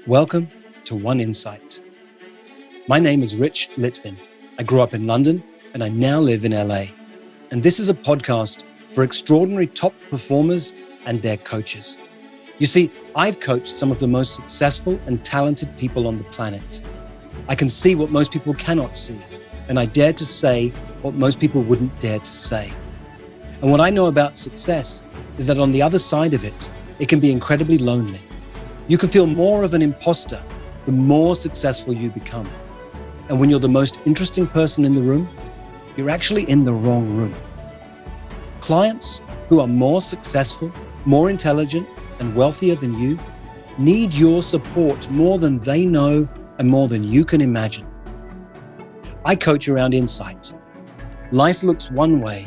Welcome to One Insight. My name is Litvin. I grew up in London and I now live in LA. And this is a podcast for extraordinary top performers and their coaches. You see, I've coached some of the most successful and talented people on the planet. I can see what most people cannot see, and I dare to say what most people wouldn't dare to say. And what I know about success is that on the other side of it, it can be incredibly lonely. You can feel more of an imposter the more successful you become. And when you're the most interesting person in the room, you're actually in the wrong room. Clients who are more successful, more intelligent, and wealthier than you need your support more than they know and more than you can imagine. I coach around insight. Life looks one way,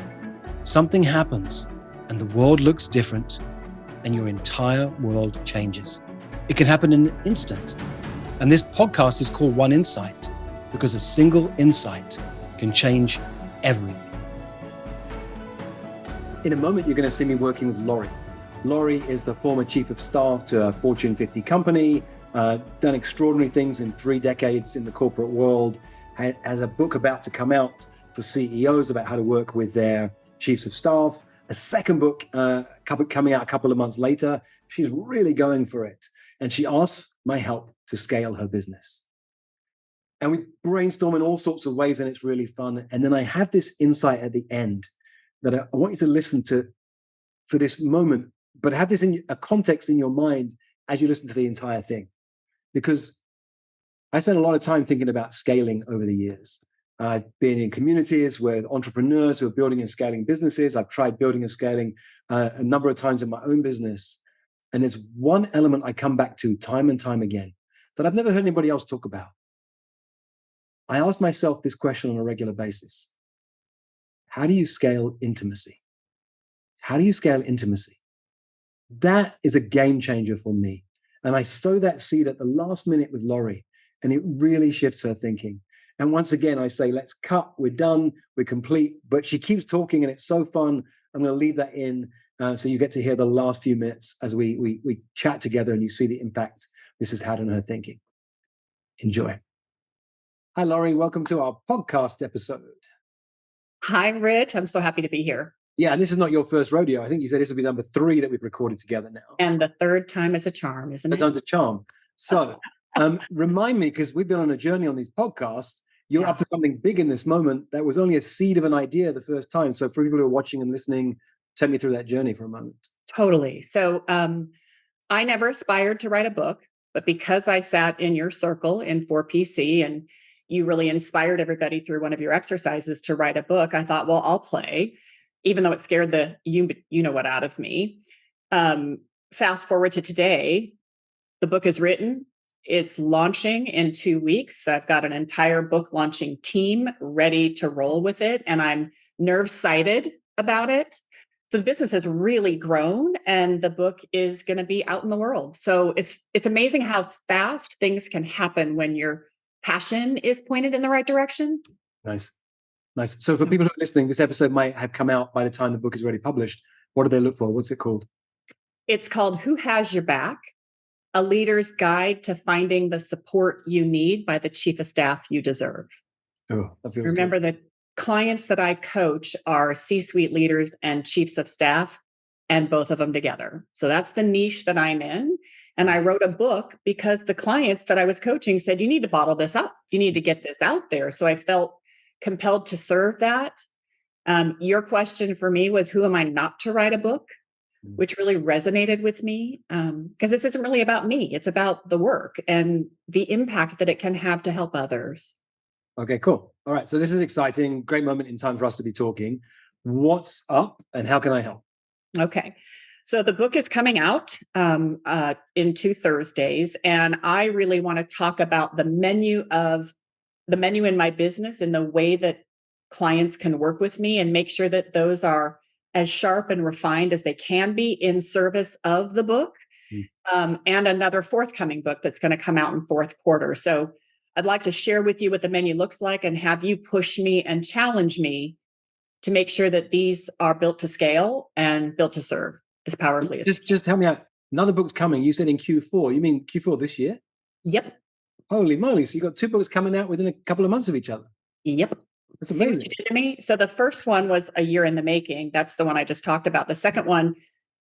something happens, and the world looks different, and your entire world changes. It can happen in an instant. And this podcast is called One Insight because a single insight can change everything. In a moment, you're going to see me working with Laurie. Laurie is the former chief of staff to a Fortune 50 company, done extraordinary things in 3 decades in the corporate world, has a book about to come out for CEOs about how to work with their chiefs of staff, a second book coming out a couple of months later. She's really going for it. And she asked my help to scale her business. And we brainstorm in all sorts of ways, and it's really fun. And then I have this insight at the end that I want you to listen to for this moment, but have this in a context in your mind as you listen to the entire thing. Because I spent a lot of time thinking about scaling over the years. I've been in communities with entrepreneurs who are building and scaling businesses. I've tried building and scaling a number of times in my own business. And there's one element I come back to time and time again that I've never heard anybody else talk about. I ask myself this question on a regular basis. How do you scale intimacy? How do you scale intimacy? That is a game changer for me. And I sow that seed at the last minute with Laurie, and it really shifts her thinking. And once again, I say, let's cut, we're done, we're complete. But she keeps talking and it's so fun. I'm going to leave that in so you get to hear the last few minutes as we chat together and you see the impact this has had on her thinking. Enjoy. Hi, Laurie. Welcome to our podcast episode. Hi, Rich. I'm so happy to be here. Yeah, and this is not your first rodeo. I think you said this will be number 3 that we've recorded together now. And the third time is a charm, isn't it? Third time's a charm. So remind me, because we've been on a journey on these podcasts, you're up to something big in this moment that was only a seed of an idea the first time. So for people who are watching and listening, take me through that journey for a moment. Totally. So I never aspired to write a book, but because I sat in your circle in 4PC and you really inspired everybody through one of your exercises to write a book, I thought, well, I'll play, even though it scared the you-know-what out of me. Fast forward to today, the book is written. It's launching in 2 weeks. I've got an entire book launching team ready to roll with it, and I'm nerve-sighted about it. So the business has really grown, and the book is going to be out in the world. So it's amazing how fast things can happen when your passion is pointed in the right direction. Nice. So for people who are listening, this episode might have come out by the time the book is already published. What do they look for? What's it called? It's called Who Has Your Back? A Leader's Guide to Finding the Support You Need by the Chief of Staff You Deserve. Oh, that feels Remember, good. the clients that I coach are C-suite leaders and chiefs of staff, and both of them together. So that's the niche that I'm in. And I wrote a book because the clients that I was coaching said, you need to bottle this up. You need to get this out there. So I felt compelled to serve that. Your question for me was, who am I not to write a book? Which really resonated with me because this isn't really about me. It's about the work and the impact that it can have to help others. Okay, cool. All right. So this is exciting. Great moment in time for us to be talking. What's up and how can I help? Okay. So the book is coming out in 2 Thursdays, and I really want to talk about the menu in my business and the way that clients can work with me and make sure that those are as sharp and refined as they can be in service of the book, and another forthcoming book that's going to come out in 4th quarter. So I'd like to share with you what the menu looks like and have you push me and challenge me to make sure that these are built to scale and built to serve as powerfully as just help me out. Another book's coming. You said in Q4. You mean Q4 this year? Yep. Holy moly. So you got two books coming out within a couple of months of each other. Yep. That's See what amazing. you did to me? So the first one was a year in the making. That's the one I just talked about. The second one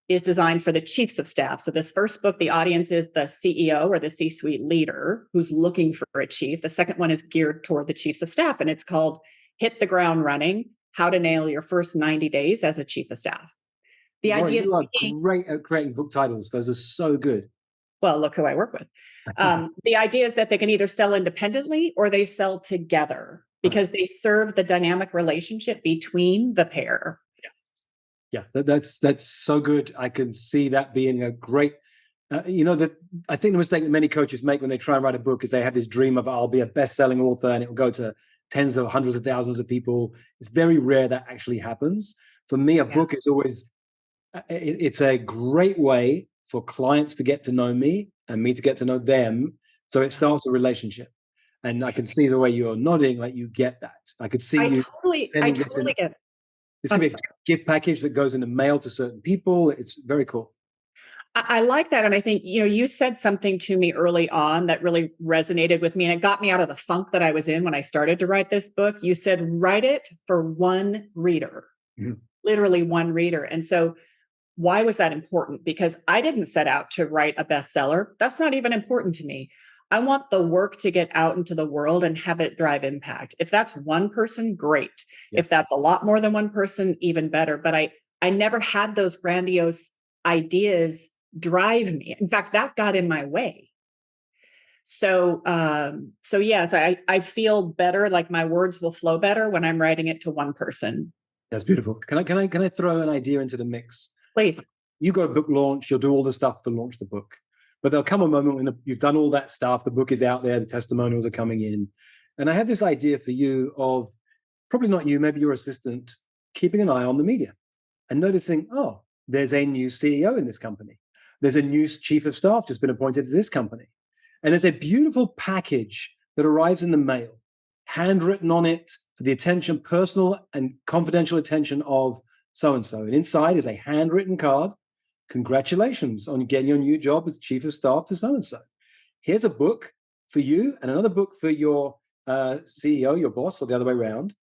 is designed for the chiefs of staff. So this first book, the audience is the CEO or the C-suite leader who's looking for a chief. The second one is geared toward the chiefs of staff, and it's called Hit the Ground Running: How to Nail Your First 90 Days as a Chief of Staff. The Laurie, idea you are being, great at creating book titles. Those are so good. well, look who I work with. The idea is that they can either sell independently or they sell together because they serve the dynamic relationship between the pair. Yeah, that's so good. I can see that being a great, I think the mistake that many coaches make when they try and write a book is they have this dream of, I'll be a best-selling author and it will go to tens of hundreds of thousands of people. It's very rare that actually happens. For me, a book is always, it's a great way for clients to get to know me and me to get to know them. So it starts a relationship. And I can see the way you're nodding, like you get that. I could see I you. totally get it. This could be a gift package that goes in the mail to certain people. It's very cool. I like that. And I think, you said something to me early on that really resonated with me. And it got me out of the funk that I was in when I started to write this book. You said, write it for one reader, literally one reader. And so why was that important? Because I didn't set out to write a bestseller. That's not even important to me. I want the work to get out into the world and have it drive impact. If that's one person, great. Yeah. If that's a lot more than one person, even better. But I never had those grandiose ideas drive me. In fact, that got in my way. So yes, I feel better, like my words will flow better when I'm writing it to one person. That's beautiful. Can I throw an idea into the mix? Please. You got a book launch, you'll do all the stuff to launch the book. But there'll come a moment when you've done all that stuff, the book is out there, the testimonials are coming in. And I have this idea for you of, probably not you, maybe your assistant, keeping an eye on the media and noticing, oh, there's a new CEO in this company. There's a new chief of staff just been appointed to this company. And there's a beautiful package that arrives in the mail, handwritten on it for the attention, personal and confidential attention of so-and-so. And inside is a handwritten card. Congratulations on getting your new job as chief of staff to so-and-so. Here's a book for you and another book for your CEO, your boss, or the other way around.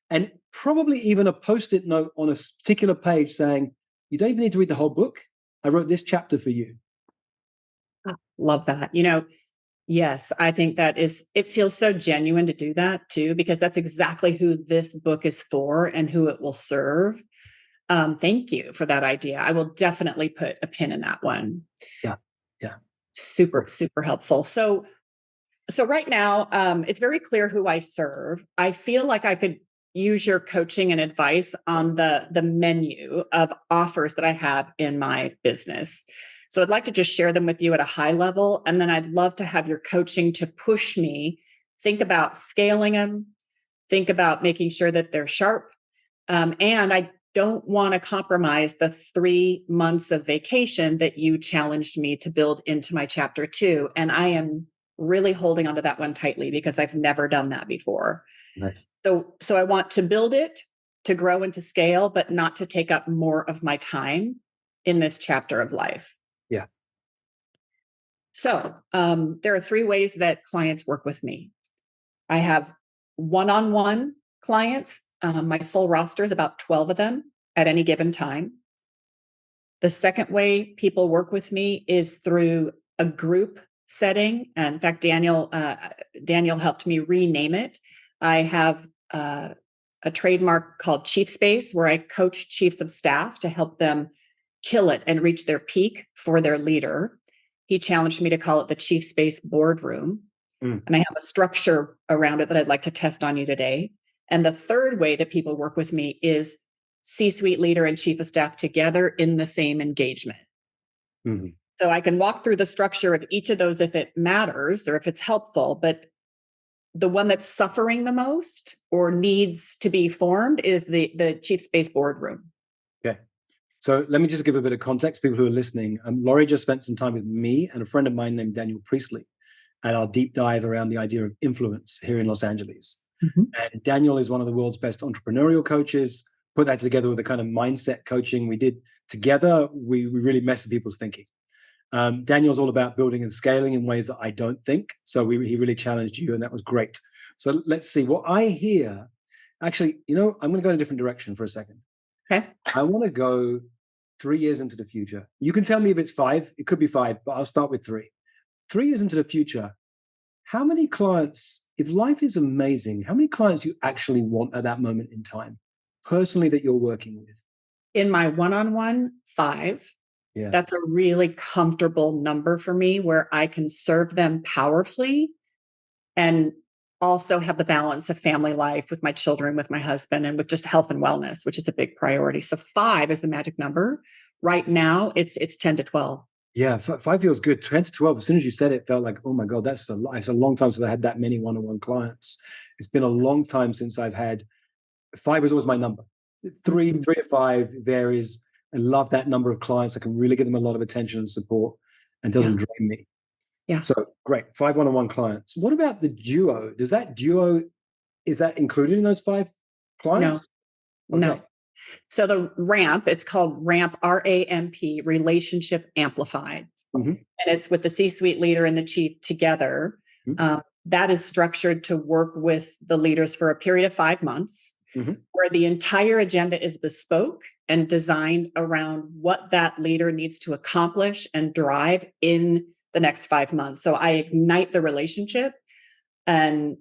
And probably even a post-it note on a particular page saying, you don't even need to read the whole book. I wrote this chapter for you. Love that. Yes, I think it feels so genuine to do that too, because that's exactly who this book is for and who it will serve. Thank you for that idea. I will definitely put a pin in that one. Yeah. Super, super helpful. So right now, it's very clear who I serve. I feel like I could use your coaching and advice on the menu of offers that I have in my business. So I'd like to just share them with you at a high level. And then I'd love to have your coaching to push me, think about scaling them, think about making sure that they're sharp. And I don't want to compromise the 3 months of vacation that you challenged me to build into my chapter 2. And I am really holding onto that one tightly because I've never done that before. Nice. So I want to build it to grow and to scale, but not to take up more of my time in this chapter of life. Yeah. So there are 3 ways that clients work with me. I have one-on-one clients. My full roster is about 12 of them at any given time. The second way people work with me is through a group setting. And in fact, Daniel helped me rename it. I have a trademark called Chief Space, where I coach chiefs of staff to help them kill it and reach their peak for their leader. He challenged me to call it the Chief Space Boardroom. And I have a structure around it that I'd like to test on you today. And the third way that people work with me is C-suite leader and chief of staff together in the same engagement. Mm-hmm. So I can walk through the structure of each of those if it matters or if it's helpful, but the one that's suffering the most or needs to be formed is the Chief Space Boardroom. Okay. So let me just give a bit of context, people who are listening. Laurie just spent some time with me and a friend of mine named Daniel Priestley and our deep dive around the idea of influence here in Los Angeles. Mm-hmm. And Daniel is one of the world's best entrepreneurial coaches. Put that together with the kind of mindset coaching we did together, we really mess with people's thinking. Daniel's all about building and scaling in ways that I don't think. So he really challenged you, and that was great. So let's see what I hear. Actually, I'm going to go in a different direction for a second. Okay. I want to go 3 years into the future. You can tell me if it's 5. It could be 5, but I'll start with 3. 3 years into the future, how many clients, if life is amazing, how many clients you actually want at that moment in time, personally, that you're working with? In my one-on-one, 5. Yeah. That's a really comfortable number for me where I can serve them powerfully and also have the balance of family life with my children, with my husband, and with just health and wellness, which is a big priority. So 5 is the magic number. Right now, it's 10 to 12. Yeah, 5 feels good. 10 to 12, as soon as you said it, felt like, oh my God, it's a long time since I had that many one-on-one clients. It's been a long time since I've had 5 is always my number. 3 to 5 varies. I love that number of clients. I can really give them a lot of attention and support, and doesn't drain me. Yeah. So great. 5 one-on-one clients. What about the duo? Is that included in those 5 clients? No. So the ramp, it's called ramp, RAMP, Relationship Amplified. Mm-hmm. And it's with the C-suite leader and the chief together. Mm-hmm. That is structured to work with the leaders for a period of 5 months, mm-hmm. where the entire agenda is bespoke and designed around what that leader needs to accomplish and drive in the next 5 months. So I ignite the relationship, and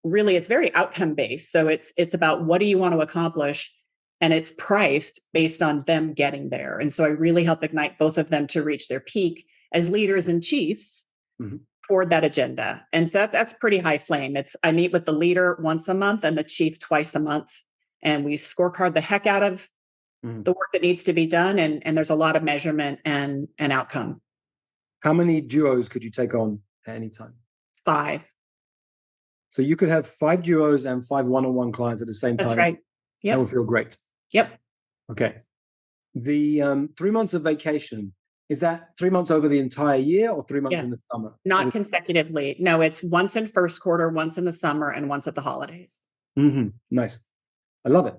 really it's very outcome based. So it's about what do you want to accomplish, and it's priced based on them getting there. And so I really help ignite both of them to reach their peak as leaders and chiefs mm-hmm. toward that agenda. And so that's pretty high flame. I meet with the leader once a month and the chief twice a month, and we scorecard the heck out of the work that needs to be done. And there's a lot of measurement and outcome. How many duos could you take on at any time? 5. So you could have 5 duos and 5 one-on-one clients at the same time. That's right. Yep. That would feel great. Yep. Okay. The 3 months of vacation, is that 3 months over the entire year or 3 months in the summer? Not consecutively. No, it's once in first quarter, once in the summer, and once at the holidays. Mm-hmm. Nice. I love it.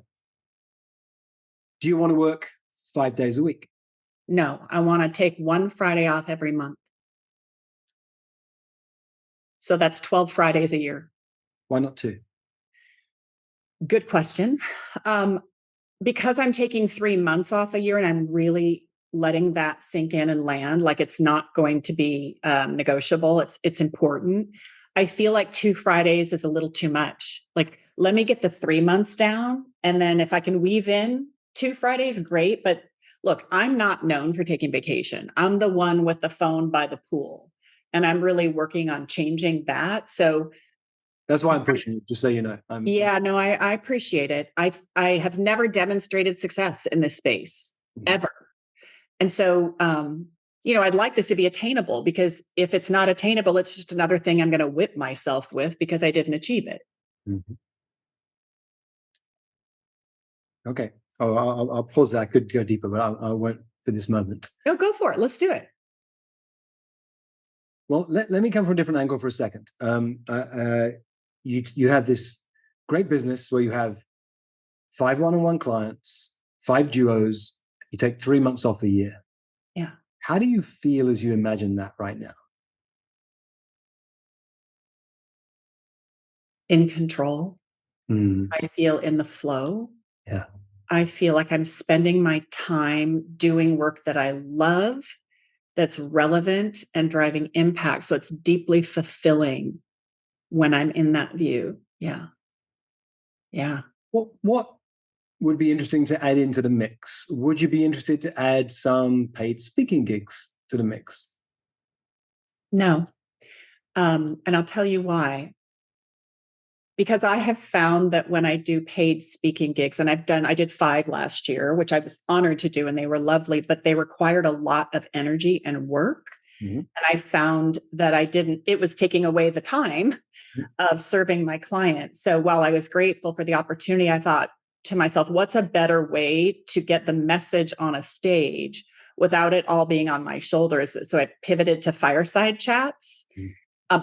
Do you want to work 5 days a week? No, I want to take 1 Friday off every month. So that's 12 Fridays a year. Why not 2? Good question. Because I'm taking 3 months off a year and I'm really letting that sink in and land, like it's not going to be negotiable. It's important. I feel like 2 Fridays is a little too much. Like, let me get the 3 months down. And then if I can weave in 2 Fridays, great. But look, I'm not known for taking vacation. I'm the one with the phone by the pool. And I'm really working on changing that. So that's why I'm pushing you, just so you know. I appreciate it. I have never demonstrated success in this space, ever. And so, I'd like this to be attainable, because if it's not attainable, it's just another thing I'm going to whip myself with because I didn't achieve it. Mm-hmm. Okay. Oh, I'll pause that. I could go deeper, but I won't for this moment. No, go for it. Let's do it. Well, let me come from a different angle for a second. You have this great business where you have 5 one-on-one clients, 5 duos. You take 3 months off a year. Yeah. How do you feel as you imagine that right now? In control. I feel in the flow. Yeah. I feel like I'm spending my time doing work that I love, that's relevant and driving impact. So it's deeply fulfilling when I'm in that view. Yeah. Yeah. What would be interesting to add into the mix? Would you be interested to add some paid speaking gigs to the mix? No. And I'll tell you why. Because I have found that when I do paid speaking gigs, and I did 5 last year, which I was honored to do, and they were lovely, but they required a lot of energy and work. Mm-hmm. And I found that it was taking away the time of serving my clients. So while I was grateful for the opportunity, I thought to myself, what's a better way to get the message on a stage without it all being on my shoulders? So I pivoted to fireside chats. Mm-hmm.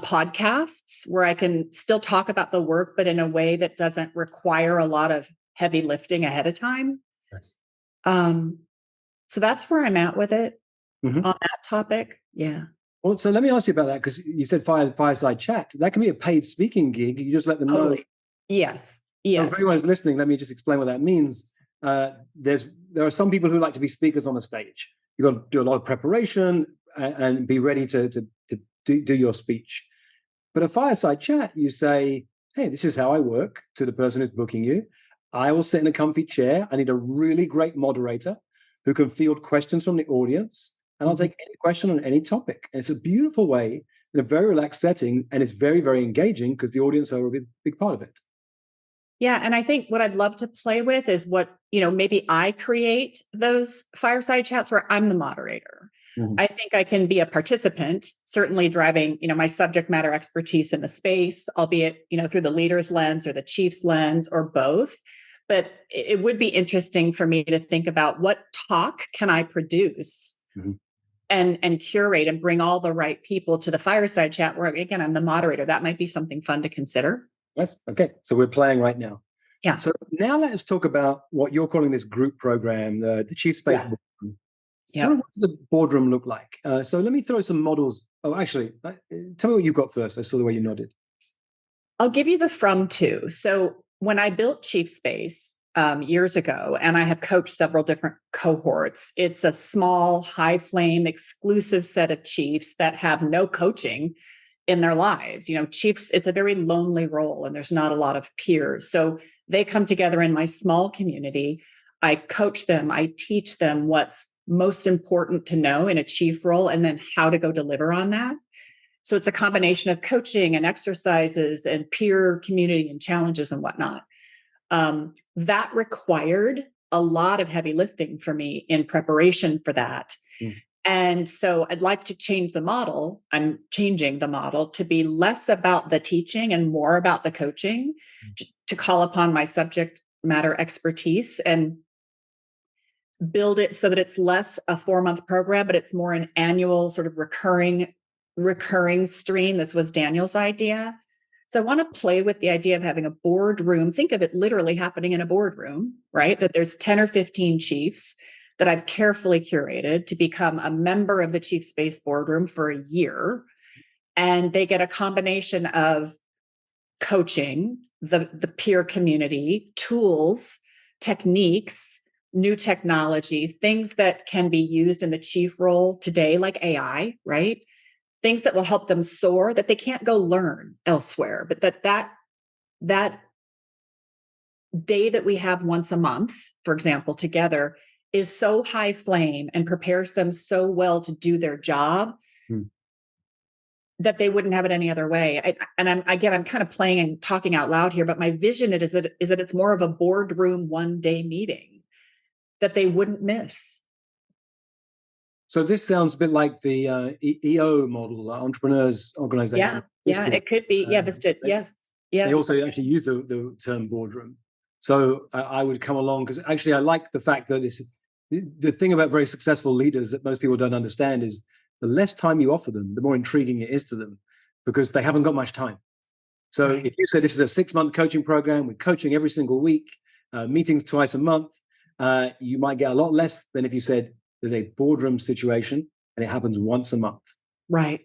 Podcasts where I can still talk about the work, but in a way that doesn't require a lot of heavy lifting ahead of time. Yes. So that's where I'm at with it. Mhm. on that topic. Yeah. Well, so let me ask you about that, because you said fireside chat. That can be a paid speaking gig. You just let them know. Totally. Yes. So if Yes. anyone's listening, let me just explain what that means. There are some people who like to be speakers on a stage. You've got to do a lot of preparation and be ready to do your speech. But a fireside chat, you say, hey, this is how I work, to the person who's booking you. I will sit in a comfy chair. I need a really great moderator who can field questions from the audience, and I'll take any question on any topic. And it's a beautiful way in a very relaxed setting, and it's very, very engaging because the audience are a big part of it. Yeah. And I think what I'd love to play with is what, maybe I create those fireside chats where I'm the moderator. Mhm. I think I can be a participant, certainly driving, my subject matter expertise in the space, albeit, through the leader's lens or the chief's lens or both. But it would be interesting for me to think about what talk can I produce Mhm. and curate and bring all the right people to the fireside chat where, again, I'm the moderator. That might be something fun to consider. Yes. Okay. So we're playing right now. Yeah. So now let's talk about what you're calling this group program, the Chief Space Boardroom. Yeah. What does the boardroom look like? So let me throw some models. Oh, actually, tell me what you got first. I saw the way you nodded. I'll give you the from to. So when I built Chief Space years ago, and I have coached several different cohorts, it's a small, high flame, exclusive set of chiefs that have no coaching in their lives. Chiefs, it's a very lonely role and there's not a lot of peers. So they come together in my small community. I coach them, I teach them what's most important to know in a chief role and then how to go deliver on that. So it's a combination of coaching and exercises and peer community and challenges and whatnot. That required a lot of heavy lifting for me in preparation for that. Mm. And so I'd like to change the model. I'm changing the model to be less about the teaching and more about the coaching, to call upon my subject matter expertise and build it so that it's less a 4-month program, but it's more an annual sort of recurring stream. This was Daniel's idea. So I want to play with the idea of having a boardroom. Think of it literally happening in a boardroom, right? That there's 10 or 15 chiefs that I've carefully curated to become a member of the Chief Space Boardroom for a year. And they get a combination of coaching, the peer community, tools, techniques, new technology, things that can be used in the chief role today, like AI, right? Things that will help them soar that they can't go learn elsewhere, but that day that we have once a month, for example, together is so high flame and prepares them so well to do their job that they wouldn't have it any other way. I'm kind of playing and talking out loud here, but my vision is that it's more of a boardroom one-day meeting that they wouldn't miss. So this sounds a bit like the EO model, Entrepreneurs Organization. Yeah, it could be. Yeah, Visted. Yes. They also actually use the term boardroom. So I would come along because actually I like the fact that the thing about very successful leaders that most people don't understand is the less time you offer them, the more intriguing it is to them because they haven't got much time. So if you say this is a 6-month coaching program with coaching every single week, meetings twice a month, you might get a lot less than if you said there's a boardroom situation and it happens once a month. Right.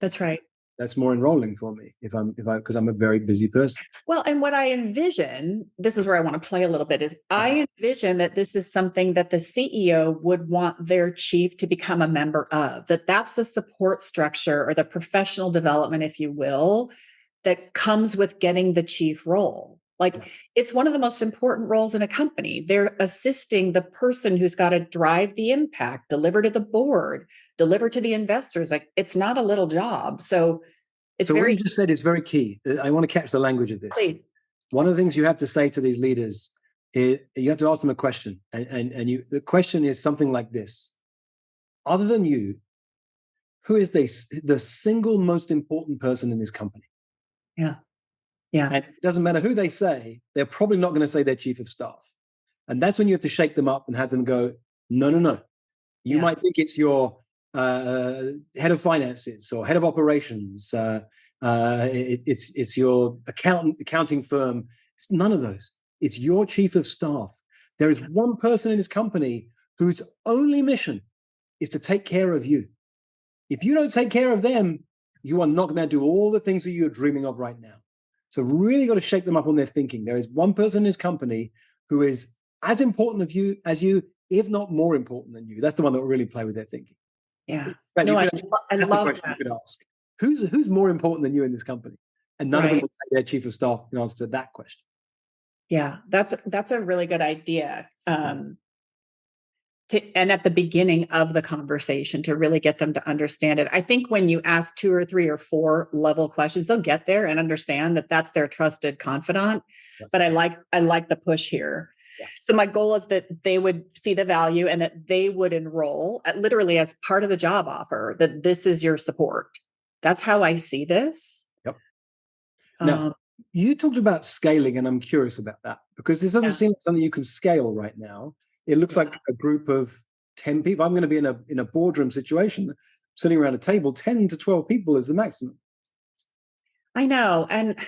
That's right. That's more enrolling for me because I'm a very busy person. Well, and what I envision, this is where I want to play a little bit, is I envision that this is something that the CEO would want their chief to become a member of, that's the support structure or the professional development, if you will, that comes with getting the chief role. Like it's one of the most important roles in a company. They're assisting the person who's got to drive the impact, deliver to the board, deliver to the investors. Like it's not a little job. So it's what you just said is very key. I want to catch the language of this. Please. One of the things you have to say to these leaders is you have to ask them a question. And the question is something like this. Other than you, who is the single most important person in this company? Yeah. Yeah. And it doesn't matter who they say, they're probably not going to say their chief of staff. And that's when you have to shake them up and have them go, no. You might think it's your head of finances or head of operations. It's your accounting firm. It's none of those. It's your chief of staff. There is one person in this company whose only mission is to take care of you. If you don't take care of them, you are not going to do all the things that you're dreaming of right now. So really got to shake them up on their thinking. There is one person in this company who is as important as you, if not more important than you. That's the one that will really play with their thinking. Yeah. But No, I that's love the question that. you could ask. Who's more important than you in this company? And none of them Right. will say their chief of staff can answer that question. Yeah, that's a really good idea. And at the beginning of the conversation to really get them to understand it. I think when you ask 2 or 3 or 4 level questions, they'll get there and understand that that's their trusted confidant. Yeah. But I like the push here. Yeah. So my goal is that they would see the value and that they would enroll literally as part of the job offer, that this is your support. That's how I see this. Yep. Now, you talked about scaling, and I'm curious about that because this doesn't seem like something you can scale right now. It looks like a group of 10 people. I'm going to be in a boardroom situation, sitting around a table. 10 to 12 people is the maximum. I know. And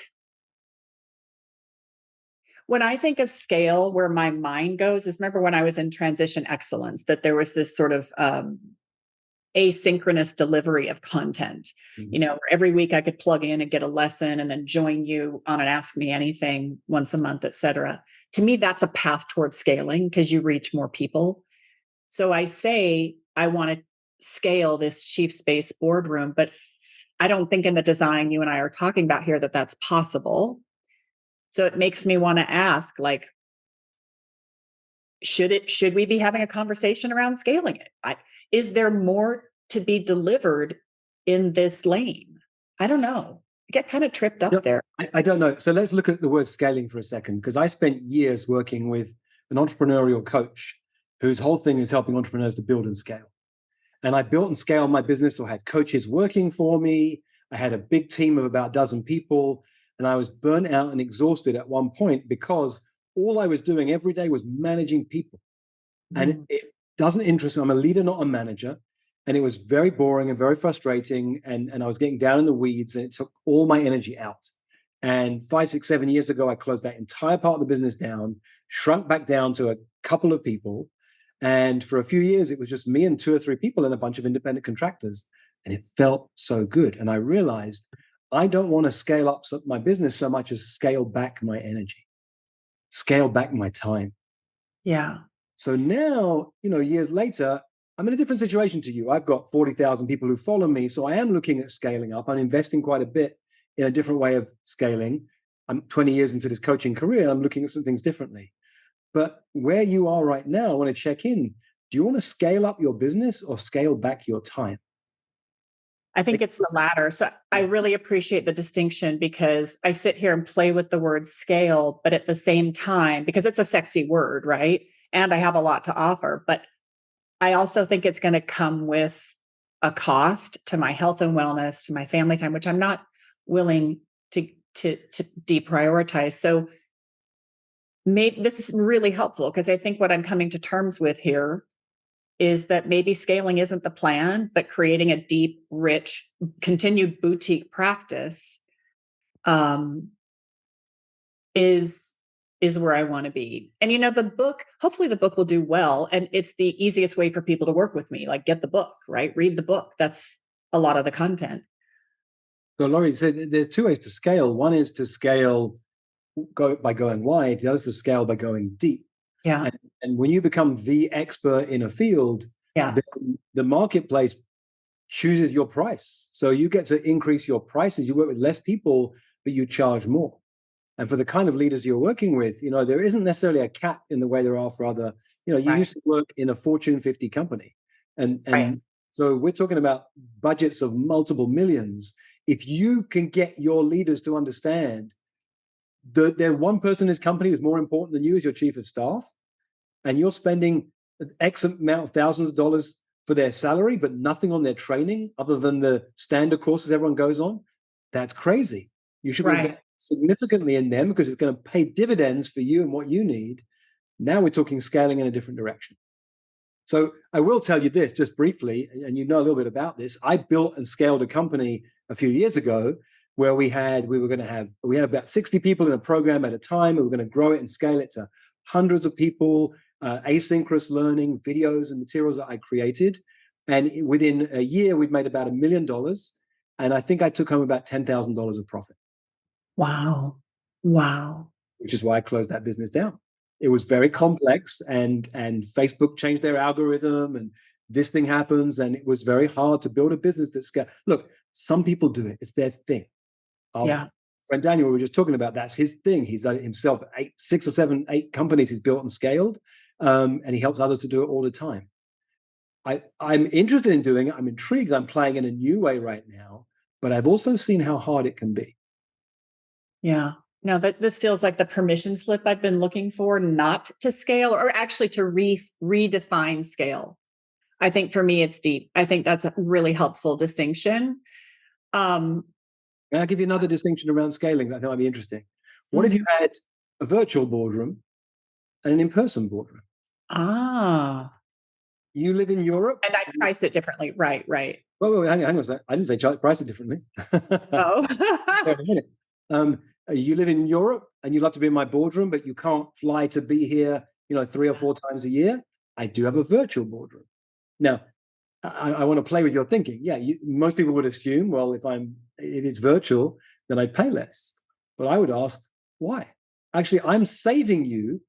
when I think of scale, where my mind goes is, remember when I was in transition excellence, that there was this sort of asynchronous delivery of content. Where every week I could plug in and get a lesson and then join you on an Ask Me Anything once a month, et cetera. To me, that's a path towards scaling because you reach more people. So I say, I want to scale this chief space boardroom, but I don't think in the design you and I are talking about here that that's possible. So it makes me want to ask, like, should we be having a conversation around scaling it? Is there more to be delivered in this lane? I don't know. I get kind of tripped up there. I don't know. So let's look at the word scaling for a second, because I spent years working with an entrepreneurial coach whose whole thing is helping entrepreneurs to build and scale. And I built and scaled my business, or had coaches working for me. I had a big team of about a dozen people, and I was burnt out and exhausted at one point because all I was doing every day was managing people. And it doesn't interest me. I'm a leader, not a manager. And it was very boring and very frustrating. And I was getting down in the weeds, and it took all my energy out. And 5, 6, 7 years ago, I closed that entire part of the business down, shrunk back down to a couple of people. And for a few years, it was just me and 2 or 3 people and a bunch of independent contractors. And it felt so good. And I realized I don't want to scale up my business so much as scale back my energy, scale back my time. Yeah. So now, years later, I'm in a different situation to you. I've got 40,000 people who follow me. So I am looking at scaling up. I'm investing quite a bit in a different way of scaling. I'm 20 years into this coaching career. I'm looking at some things differently. But where you are right now, I want to check in. Do you want to scale up your business or scale back your time? I think it's the latter. So I really appreciate the distinction, because I sit here and play with the word scale, but at the same time, because it's a sexy word, right? And I have a lot to offer, but I also think it's going to come with a cost to my health and wellness, to my family time, which I'm not willing to deprioritize. So maybe this is really helpful, because I think what I'm coming to terms with here is that maybe scaling isn't the plan, but creating a deep, rich, continued boutique practice is where I want to be. And the book, hopefully the book will do well. And it's the easiest way for people to work with me. Like, get the book, right? Read the book. That's a lot of the content. So Laurie, so there's 2 ways to scale. One is to scale by going wide. The other is to scale by going deep. Yeah. And when you become the expert in a field, the marketplace chooses your price. So you get to increase your prices. You work with less people, but you charge more. And for the kind of leaders you're working with, there isn't necessarily a cap in the way there are for other, you used to work in a Fortune 50 company. And so we're talking about budgets of multiple millions. If you can get your leaders to understand that there one person in this company who's more important than you as your chief of staff, and you're spending X amount of thousands of dollars for their salary, but nothing on their training other than the standard courses everyone goes on, that's crazy. You should invest significantly in them, because it's going to pay dividends for you and what you need. Now we're talking scaling in a different direction. So I will tell you this just briefly, and a little bit about this. I built and scaled a company a few years ago where we had about 60 people in a program at a time. And we were going to grow it and scale it to hundreds of people, asynchronous learning, videos and materials that I created. And within a year, we'd made about $1 million. And I think I took home about $10,000 of profit. Wow. Wow. Which is why I closed that business down. It was very complex, and Facebook changed their algorithm, and this thing happens, and it was very hard to build a business that scale. Look, some people do it; it's their thing. Our friend Daniel, we were just talking about, that's his thing. He's himself 6 or 7, 8 companies he's built and scaled, and he helps others to do it all the time. I'm interested in doing it. I'm intrigued. I'm playing in a new way right now, but I've also seen how hard it can be. Yeah. No, this feels like the permission slip I've been looking for, not to scale, or actually to redefine scale. I think for me, it's deep. I think that's a really helpful distinction. I'll give you another distinction around scaling that I think might be interesting. What if you had a virtual boardroom and an in-person boardroom? You live in Europe? And I price it differently. Right. Wait, hang on a second. I didn't say price it differently. Oh. Wait a minute. You live in Europe and you'd love to be in my boardroom, but you can't fly to be here, 3 or 4 times a year. I do have a virtual boardroom. Now, I want to play with your thinking. Yeah, most people would assume, well, if it's virtual, then I'd pay less. But I would ask, why? Actually, I'm saving you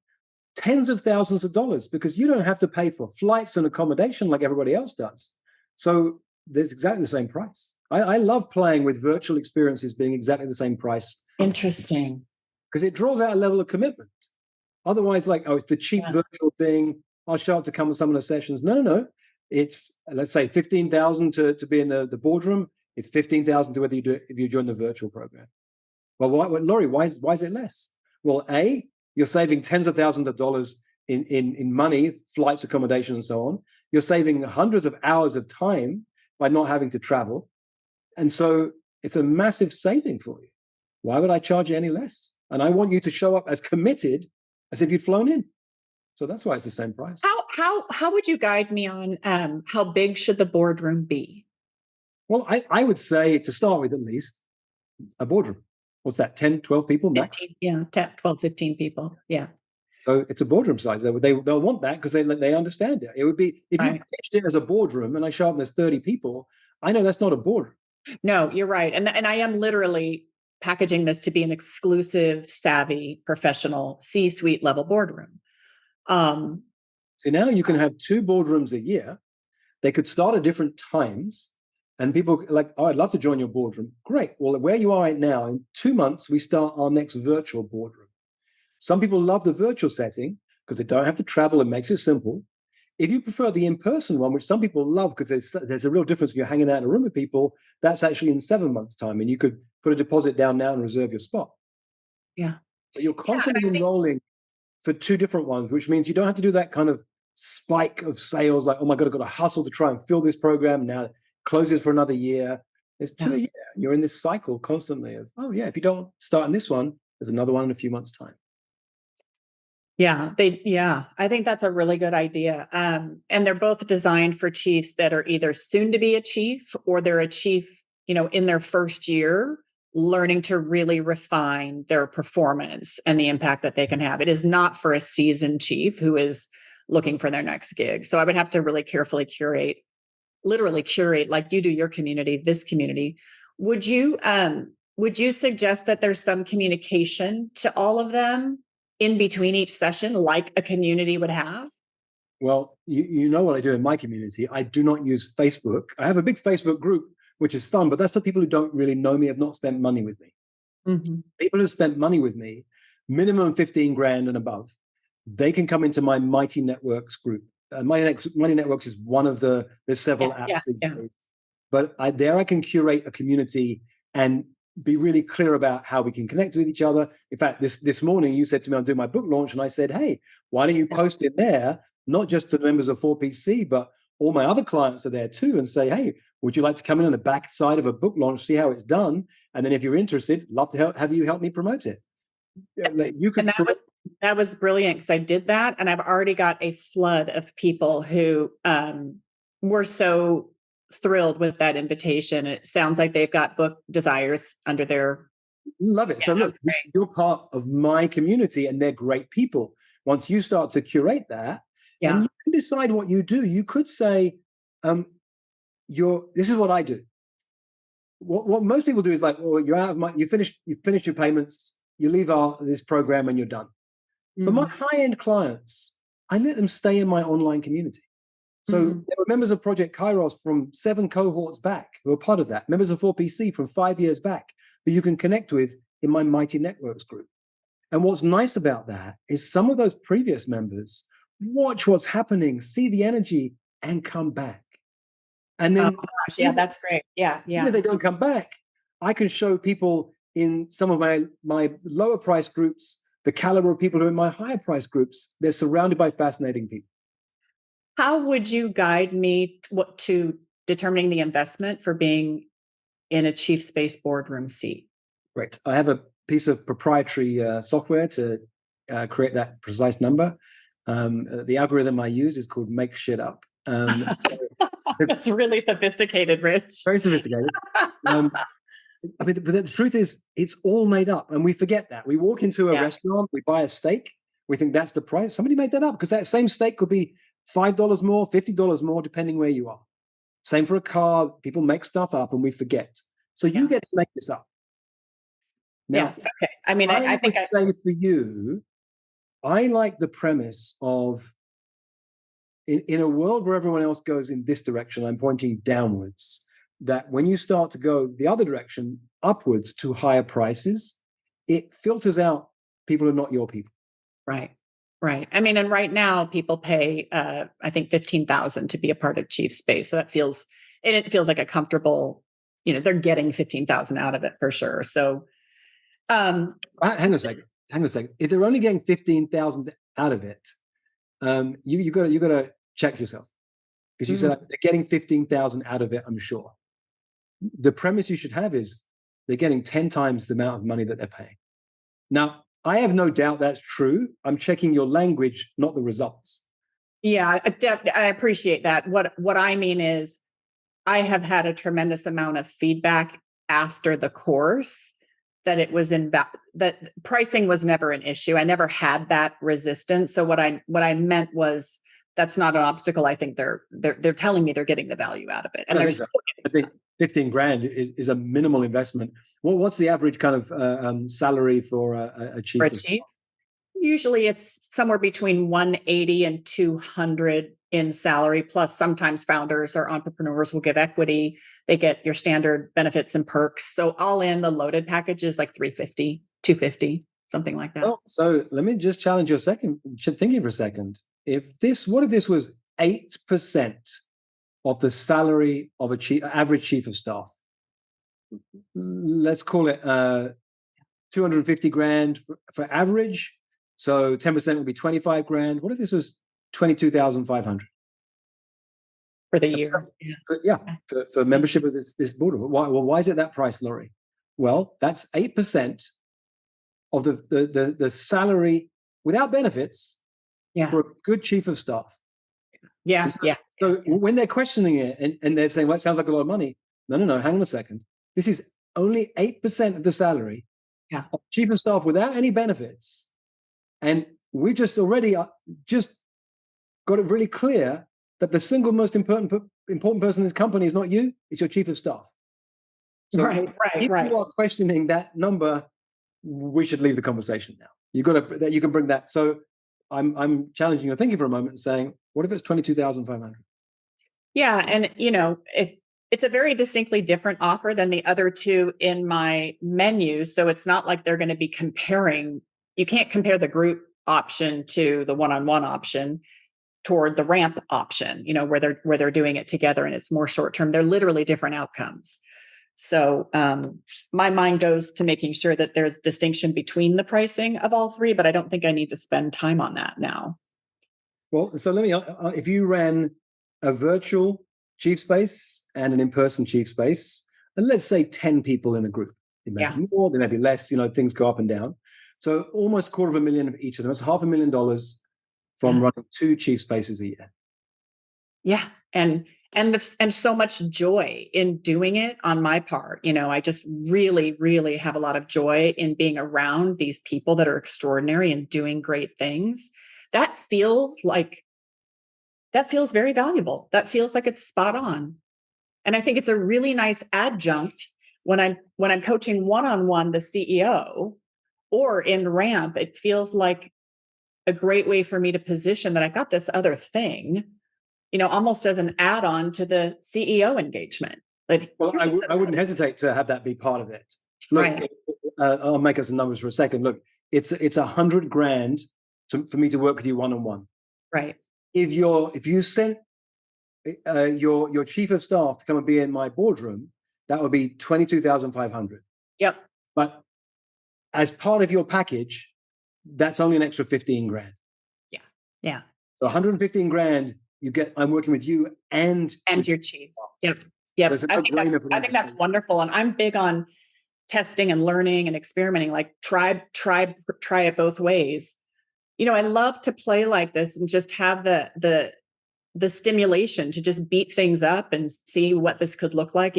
tens of thousands of dollars because you don't have to pay for flights and accommodation like everybody else does. So there's exactly the same price. I love playing with virtual experiences being exactly the same price. Interesting. Because it draws out a level of commitment. Otherwise, it's the cheap virtual thing. I'll show up to come to some of the sessions. No. It's, let's say, $15,000 to be in the boardroom. It's $15,000 to whether you do it if you join the virtual program. Well, Laurie, why is it less? Well, A, you're saving tens of thousands of dollars in money, flights, accommodation, and so on. You're saving hundreds of hours of time by not having to travel. And so it's a massive saving for you. Why would I charge you any less? And I want you to show up as committed as if you'd flown in. So that's why it's the same price. How would you guide me on how big should the boardroom be? Well, I would say, to start with, at least a boardroom. What's that, 10, 12 people max? 10, 12, 15 people. Yeah. So it's a boardroom size. They'll want that because they understand it. It would be, if you pitched it as a boardroom and I show up and there's 30 people, I know that's not a boardroom. No, you're right. And I am literally packaging this to be an exclusive, savvy, professional, C-suite level boardroom. So now you can have 2 boardrooms a year. They could start at different times. And people like, oh, I'd love to join your boardroom. Great. Well, where you are right now, in 2 months, we start our next virtual boardroom. Some people love the virtual setting because they don't have to travel. It makes it simple. If you prefer the in-person one, which some people love because there's a real difference when you're hanging out in a room with people, that's actually in 7 months' time. And you could put a deposit down now and reserve your spot. Yeah. But you're constantly enrolling for 2 different ones, which means you don't have to do that kind of spike of sales like, oh my God, I've got to hustle to try and fill this program. Now it closes for another year. There's 2 a year. You're in this cycle constantly of, oh yeah, if you don't start in this one, there's another one in a few months' time. Yeah, I think that's a really good idea. And they're both designed for chiefs that are either soon to be a chief or they're a chief, in their first year, learning to really refine their performance and the impact that they can have. It is not for a seasoned chief who is looking for their next gig. So I would have to really carefully literally curate like you do your community, this community. Would you suggest that there's some communication to all of them in between each session, like a community would have? Well, you know what I do in my community. I do not use Facebook. I have a big Facebook group, which is fun, but that's for people who don't really know me, have not spent money with me. Mm-hmm. People who spent money with me, minimum 15 grand and above, they can come into my Mighty Networks group. Mighty Networks is one of there's several apps these days. But there I can curate a community and be really clear about how we can connect with each other. In fact, this morning you said to me, I'm doing my book launch, and I said, hey, why don't you post it there, not just to the members of 4PC, but all my other clients are there too, and say, hey, would you like to come in on the back side of a book launch, see how it's done? And then if you're interested, love to have you help me promote it. You could. And that was brilliant because I did that, and I've already got a flood of people who were so thrilled with that invitation. It sounds like they've got book desires under their. Love it. So look, you're part of my community, and they're great people. Once you start to curate that, and you can decide what you do. You could say, this is what I do. What most people do is like, well, you're out of money, you finish your payments, you leave this program and you're done. For my high-end clients, I let them stay in my online community. So there were members of Project Kairos from 7 cohorts back who are part of that, members of 4PC from 5 years back who you can connect with in my Mighty Networks group. And what's nice about that is some of those previous members watch what's happening, see the energy, and come back. And then, yeah, that's great. Yeah, yeah. Even if they don't come back, I can show people in some of my lower price groups the caliber of people who are in my higher price groups. They're surrounded by fascinating people. How would you guide me to determining the investment for being in a chief space boardroom seat? Great. I have a piece of proprietary software to create that precise number. The algorithm I use is called Make Shit Up. That's really sophisticated, Rich. Very sophisticated. But the truth is, it's all made up, and we forget that. We walk into a restaurant, we buy a steak, we think that's the price. Somebody made that up because that same steak could be $5 more, $50 more, depending where you are. Same for a car. People make stuff up, and we forget. So you get to make this up. Now, okay. I mean, I think I say for you, I like the premise of in a world where everyone else goes in this direction, I'm pointing downwards, that when you start to go the other direction, upwards to higher prices, it filters out people who are not your people. Right. Right. I mean, and right now people pay, I think $15,000 to be a part of Chief Space. So it feels like a comfortable, they're getting $15,000 out of it for sure. So, hang on a second. If they're only getting $15,000 out of it, you got to check yourself, because you said they're getting $15,000 out of it. I'm sure the premise you should have is they're getting 10 times the amount of money that they're paying. Now, I have no doubt that's true. I'm checking your language, not the results. Yeah, I appreciate that. What I mean is, I have had a tremendous amount of feedback after the course that it was that pricing was never an issue. I never had that resistance. So what I meant was, that's not an obstacle. I think they're telling me they're getting the value out of it, and I think 15 grand is a minimal investment. What's the average kind of salary for a chief? Usually it's somewhere between 180 and 200 in salary, plus sometimes founders or entrepreneurs will give equity. They get your standard benefits and perks. So all in, the loaded package is like 350, 250, something like that. Oh, so let me just challenge your thinking for a second. What if this was 8% of the salary of average chief of staff? Let's call it 250 grand for average. So 10% would be 25 grand. What if this was 22,500 for the year? For membership of this board? Why is it that price, Laurie? Well, that's 8% of the salary without benefits for a good chief of staff. So when they're questioning it and they're saying, well, it sounds like a lot of money. No, hang on a second. This is only 8% of the salary of chief of staff without any benefits. And we just already got it really clear that the single most important person in this company is not you, it's your chief of staff. So if you are questioning that number, we should leave the conversation now. You can bring that. So I'm challenging your thinking for a moment and saying, what if it's 22,500? Yeah. And it's a very distinctly different offer than the other two in my menu. So it's not like they're going to be comparing. You can't compare the group option to the one-on-one option toward the ramp option, where they're doing it together and it's more short-term. They're literally different outcomes. So my mind goes to making sure that there's distinction between the pricing of all three, but I don't think I need to spend time on that now. Well, so let me, if you ran a virtual chief space and an in-person chief space, and let's say 10 people in a group, they may be more, they may be less, things go up and down. So almost $250,000 of each of them. It's $500,000 from running 2 chief spaces a year. Yeah. And so much joy in doing it on my part. I just really, really have a lot of joy in being around these people that are extraordinary and doing great things. That feels very valuable. That feels like it's spot on. And I think it's a really nice adjunct when I'm coaching one-on-one the CEO or in ramp. It feels like a great way for me to position that I've got this other thing, almost as an add-on to the CEO engagement. Like, well, I wouldn't hesitate to have that be part of it. Look, right. I'll make us some numbers for a second. Look, it's $100,000 for me to work with you one-on-one. Right. If you sent your chief of staff to come and be in my boardroom, that would be 22,500. Yep. But as part of your package, that's only an extra 15,000. Yeah. Yeah. So 115,000 you get. I'm working with you and your chief. Yep. Yep. I think that's wonderful. And I'm big on testing and learning and experimenting, like try it both ways. I love to play like this and just have the stimulation to just beat things up and see what this could look like.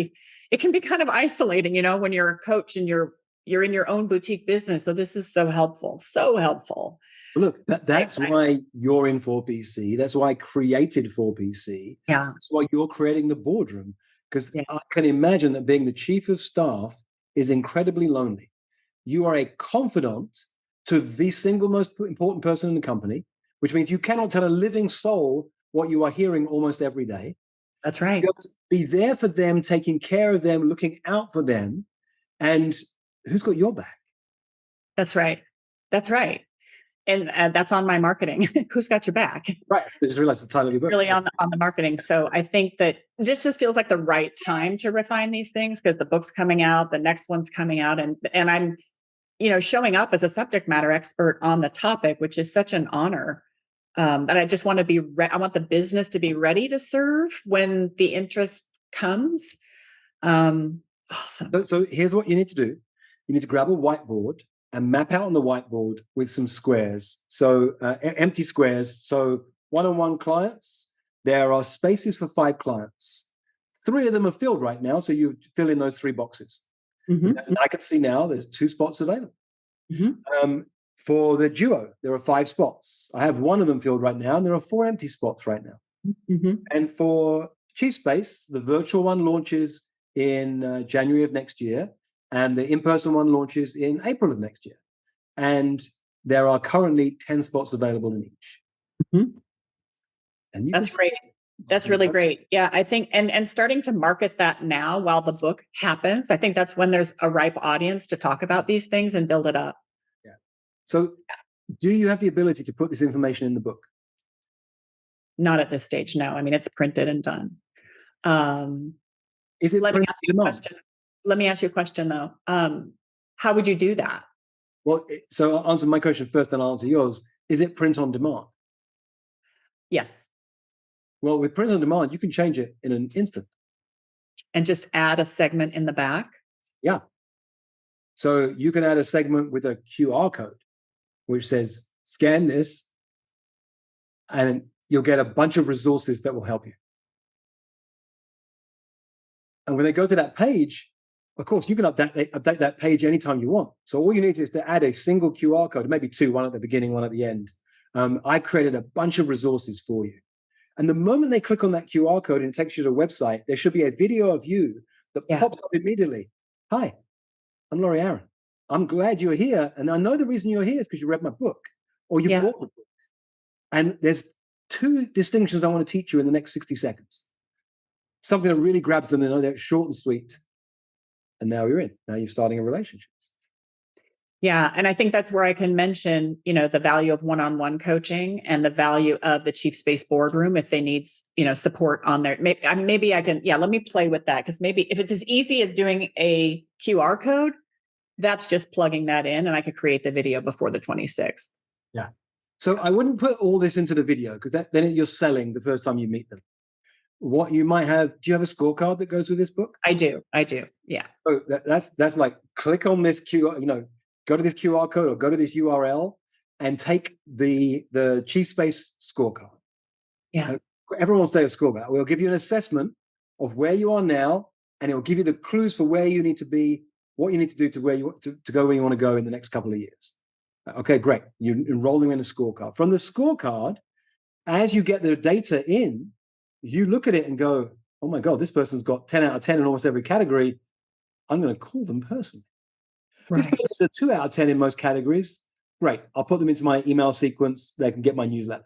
It can be kind of isolating, when you're a coach and you're in your own boutique business. So this is so helpful. So helpful. Look, that's why you're in 4PC. That's why I created 4PC. Yeah. That's why you're creating the boardroom. Because I can imagine that being the chief of staff is incredibly lonely. You are a confidant to the single most important person in the company, which means you cannot tell a living soul what you are hearing almost every day. That's right. You have to be there for them, taking care of them, looking out for them. And who's got your back? That's right. That's right. And that's on my marketing. Who's got your back? Right. So just realized the title of your book. Really on the marketing. So I think that just feels like the right time to refine these things because the book's coming out, the next one's coming out, and I'm, showing up as a subject matter expert on the topic, which is such an honor. That I just want to be. I want the business to be ready to serve when the interest comes. Awesome. So here's what you need to do. You need to grab a whiteboard and map out on the whiteboard with some squares. So empty squares. So one-on-one clients, there are spaces for 5 clients. 3 of them are filled right now. So you fill in those 3 boxes. Mm-hmm. And I can see now there's 2 spots available. Mm-hmm. For the duo, there are 5 spots. I have 1 of them filled right now, and there are 4 empty spots right now. Mm-hmm. And for Chief Space, the virtual one launches in January of next year, and the in-person one launches in April of next year. And there are currently 10 spots available in each. Mm-hmm. And that's great. That's really great. Yeah, I think, and starting to market that now while the book happens, I think that's when there's a ripe audience to talk about these things and build it up. Yeah. So do you have the ability to put this information in the book? Not at this stage, no. I mean, it's printed and done. Is it printed on demand? Let me ask you a question, though. How would you do that? Well, so I'll answer my question first, then I'll answer yours. Is it print on demand? Yes. Well, with print on demand, you can change it in an instant. And just add a segment in the back? Yeah. So you can add a segment with a QR code, which says, scan this, and you'll get a bunch of resources that will help you. And when they go to that page, of course, you can update that page anytime you want. So all you need is to add a single QR code, maybe 2, one at the beginning, one at the end. I've created a bunch of resources for you. And the moment they click on that QR code and it takes you to a website, there should be a video of you that pops up immediately. Hi, I'm Laurie Aaron. I'm glad you're here. And I know the reason you're here is because you read my book or you bought the book. And there's 2 distinctions I want to teach you in the next 60 seconds. Something that really grabs them, they know they're short and sweet. And now you're in. Now you're starting a relationship. Yeah. And I think that's where I can mention, the value of one-on-one coaching and the value of the Chief Space boardroom if they need, support on there. Maybe I can, let me play with that. Because maybe if it's as easy as doing a QR code, that's just plugging that in and I could create the video before the 26th. Yeah. So I wouldn't put all this into the video because then you're selling the first time you meet them. What you might have, do you have a scorecard that goes with this book? I do. Yeah. Oh, that's like click on this QR, go to this QR code or go to this URL and take the Chief Space scorecard. Yeah. Everyone will say a scorecard. We'll give you an assessment of where you are now, and it will give you the clues for where you need to be, what you need to do to where you want to go where you want to go in the next couple of years. Okay, great. You're enrolling in a scorecard. From the scorecard, as you get the data in, you look at it and go, oh my God, this person's got 10 out of 10 in almost every category. I'm going to call them personally. This person's a 2 out of 10 in most categories. Great. I'll put them into my email sequence. They can get my newsletter.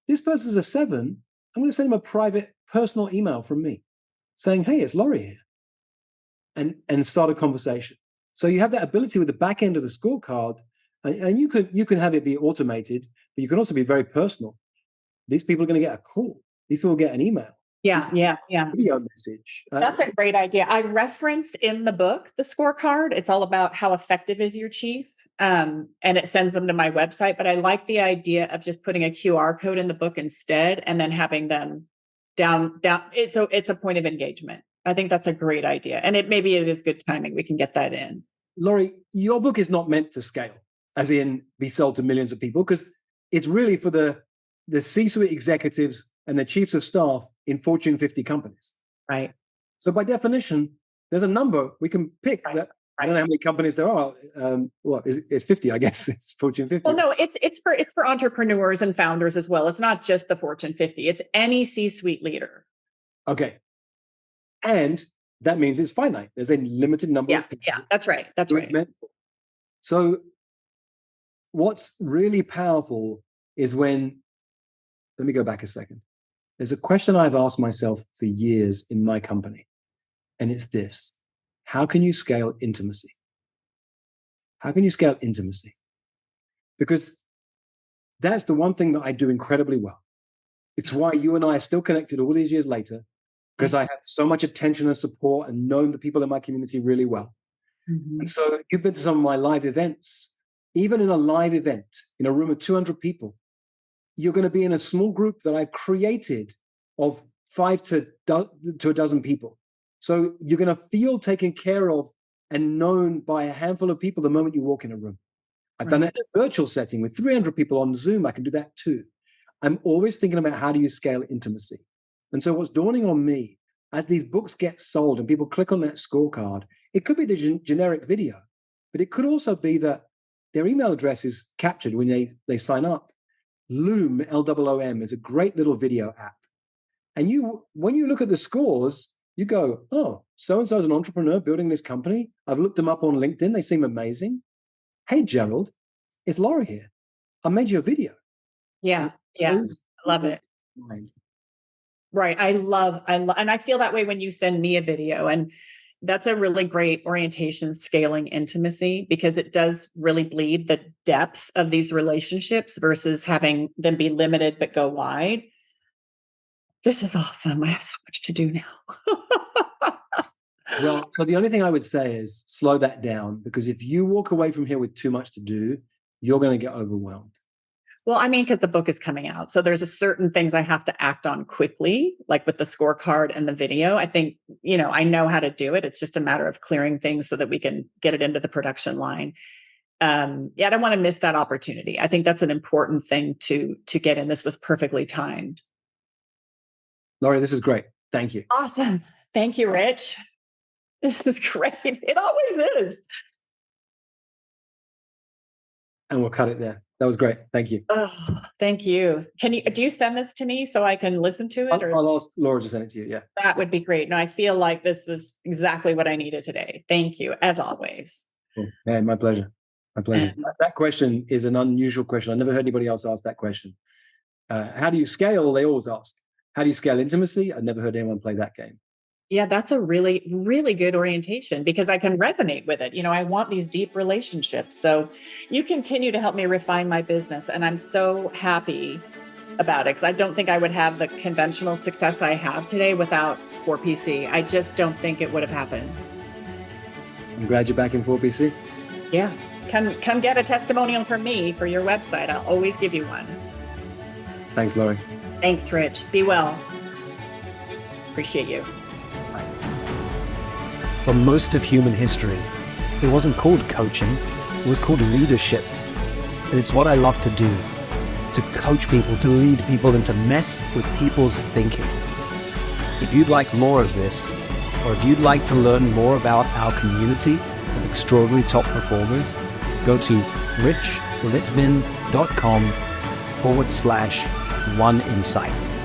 This person's a 7. I'm going to send them a private personal email from me saying, hey, it's Laurie here, and start a conversation. So you have that ability with the back end of the scorecard, and you can have it be automated, but you can also be very personal. These people are going to get a call. These people get an email. Yeah. Video message. That's a great idea. I reference in the book the scorecard. It's all about how effective is your chief. And it sends them to my website. But I like the idea of just putting a QR code in the book instead, and then having them down. It's a point of engagement. I think that's a great idea. And maybe it is good timing. We can get that in. Laurie, your book is not meant to scale, as in be sold to millions of people, because it's really for the C-suite executives and the chiefs of staff in Fortune 50 companies. Right. So by definition, there's a number we can pick. Right. That I don't know how many companies there are. It's 50, I guess. It's Fortune 50. Well, no, it's for entrepreneurs and founders as well. It's not just the Fortune 50. It's any C-suite leader. Okay. And that means it's finite. There's a limited number of people. Yeah, that's right. That's right. So what's really powerful is when, let me go back a second. There's a question I've asked myself for years in my company, and it's this: how can you scale intimacy? How can you scale intimacy? Because that's the one thing that I do incredibly well. It's why you and I are still connected all these years later, because I have so much attention and support and known the people in my community really well. Mm-hmm. And so you've been to some of my live events. Even in a live event, in a room of 200 people, you're going to be in a small group that I've created of 5 to a dozen people. So you're going to feel taken care of and known by a handful of people the moment you walk in a room. I've done it in a virtual setting with 300 people on Zoom. I can do that too. I'm always thinking about how do you scale intimacy. And so what's dawning on me, as these books get sold and people click on that scorecard, it could be the generic video, but it could also be that their email address is captured when they sign up. Loom, Loom, is a great little video app. And when you look at the scores, you go, oh, so-and-so is an entrepreneur building this company. I've looked them up on LinkedIn. They seem amazing. Hey, Gerald, it's Laurie here. I made you a video. Yeah. I love it. Right. I love, and I feel that way when you send me a video, and that's a really great orientation, scaling intimacy, because it does really bleed the depth of these relationships versus having them be limited but go wide. This is awesome. I have so much to do now. Well, so the only thing I would say is slow that down, because if you walk away from here with too much to do, you're going to get overwhelmed. Well, I mean, because the book is coming out. So there's a certain things I have to act on quickly, like with the scorecard and the video. I think, I know how to do it. It's just a matter of clearing things so that we can get it into the production line. I don't want to miss that opportunity. I think that's an important thing to get in. This was perfectly timed. Laurie, this is great. Thank you. Awesome. Thank you, Rich. This is great. It always is. And we'll cut it there. That was great. Thank you. Oh, thank you. Do you send this to me so I can listen to it? I'll ask Laura to send it to you. Yeah. That would be great. No, I feel like this was exactly what I needed today. Thank you, as always. Cool. Yeah, my pleasure. My pleasure. That question is an unusual question. I never heard anybody else ask that question. How do you scale? They always ask. How do you scale intimacy? I've never heard anyone play that game. Yeah, that's a really, really good orientation, because I can resonate with it. I want these deep relationships. So you continue to help me refine my business. And I'm so happy about it, because I don't think I would have the conventional success I have today without 4PC. I just don't think it would have happened. I'm glad you're back in 4PC. Yeah. Come get a testimonial from me for your website. I'll always give you one. Thanks, Laurie. Thanks, Rich. Be well. Appreciate you. For most of human history, it wasn't called coaching, it was called leadership. And it's what I love to do, to coach people, to lead people, and to mess with people's thinking. If you'd like more of this, or if you'd like to learn more about our community of extraordinary top performers, go to richlitvin.com/oneinsight.